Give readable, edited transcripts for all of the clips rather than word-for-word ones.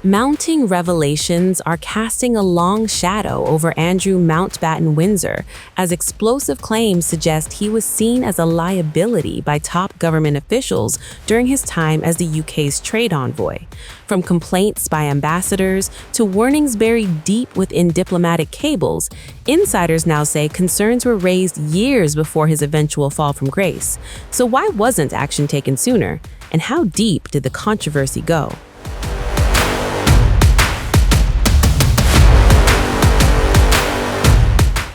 Mounting revelations are casting a long shadow over Andrew Mountbatten-Windsor, as explosive claims suggest he was seen as a liability by top government officials during his time as the UK's trade envoy. From complaints by ambassadors to warnings buried deep within diplomatic cables, insiders now say concerns were raised years before his eventual fall from grace. So why wasn't action taken sooner? And how deep did the controversy go?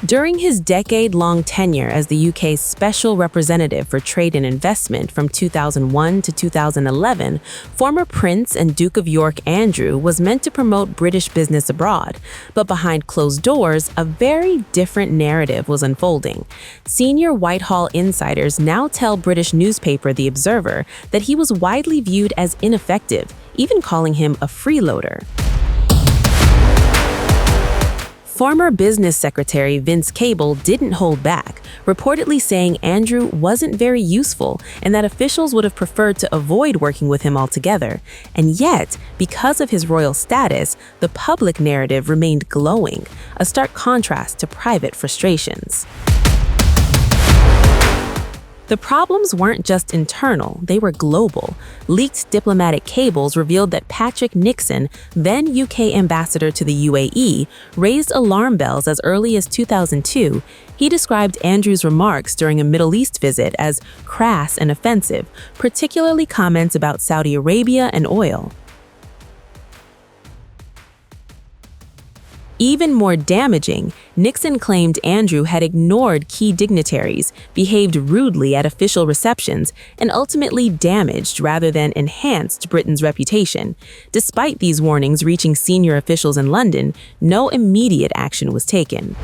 During his decade-long tenure as the UK's Special Representative for Trade and Investment from 2001 to 2011, former Prince and Duke of York Andrew was meant to promote British business abroad. But behind closed doors, a very different narrative was unfolding. Senior Whitehall insiders now tell British newspaper The Observer that he was widely viewed as ineffective, even calling him a freeloader. Former Business Secretary Vince Cable didn't hold back, reportedly saying Andrew wasn't very useful and that officials would have preferred to avoid working with him altogether. And yet, because of his royal status, the public narrative remained glowing, a stark contrast to private frustrations. The problems weren't just internal, they were global. Leaked diplomatic cables revealed that Patrick Nixon, then UK ambassador to the UAE, raised alarm bells as early as 2002. He described Andrew's remarks during a Middle East visit as crass and offensive, particularly comments about Saudi Arabia and oil. Even more damaging, Nixon claimed Andrew had ignored key dignitaries, behaved rudely at official receptions, and ultimately damaged rather than enhanced Britain's reputation. Despite these warnings reaching senior officials in London, no immediate action was taken.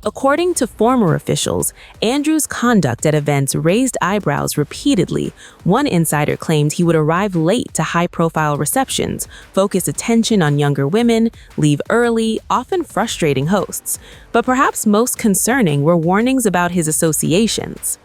According to former officials, Andrew's conduct at events raised eyebrows repeatedly. One insider claimed he would arrive late to high-profile receptions, focus attention on younger women, leave early, often frustrating hosts. But perhaps most concerning were warnings about his associations.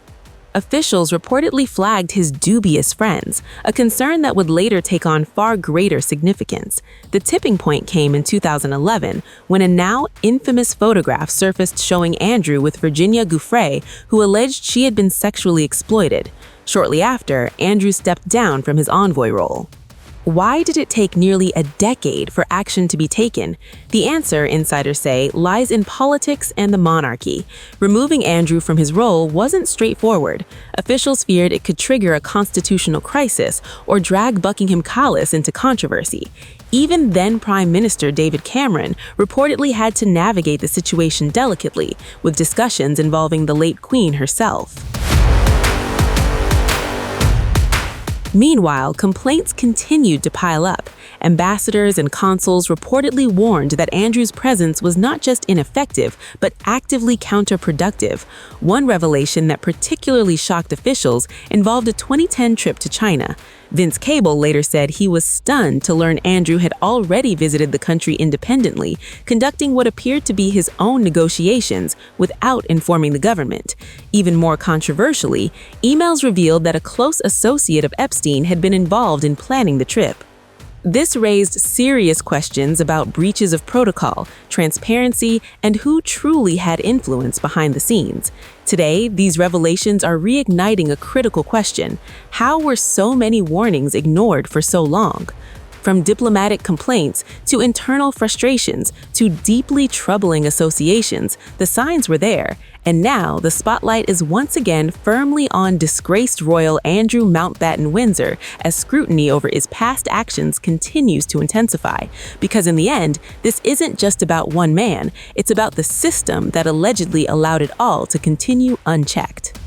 Officials reportedly flagged his dubious friends, a concern that would later take on far greater significance. The tipping point came in 2011, when a now infamous photograph surfaced showing Andrew with Virginia Giuffre, who alleged she had been sexually exploited. Shortly after, Andrew stepped down from his envoy role. Why did it take nearly a decade for action to be taken? The answer, insiders say, lies in politics and the monarchy. Removing Andrew from his role wasn't straightforward. Officials feared it could trigger a constitutional crisis or drag Buckingham Palace into controversy. Even then Prime Minister David Cameron reportedly had to navigate the situation delicately, with discussions involving the late Queen herself. Meanwhile, complaints continued to pile up. Ambassadors and consuls reportedly warned that Andrew's presence was not just ineffective, but actively counterproductive. One revelation that particularly shocked officials involved a 2010 trip to China. Vince Cable later said he was stunned to learn Andrew had already visited the country independently, conducting what appeared to be his own negotiations without informing the government. Even more controversially, emails revealed that a close associate of Epstein had been involved in planning the trip. This raised serious questions about breaches of protocol, transparency, and who truly had influence behind the scenes. Today, these revelations are reigniting a critical question: how were so many warnings ignored for so long? From diplomatic complaints to internal frustrations to deeply troubling associations, the signs were there. And now the spotlight is once again firmly on disgraced royal Andrew Mountbatten-Windsor as scrutiny over his past actions continues to intensify. Because in the end, this isn't just about one man, it's about the system that allegedly allowed it all to continue unchecked.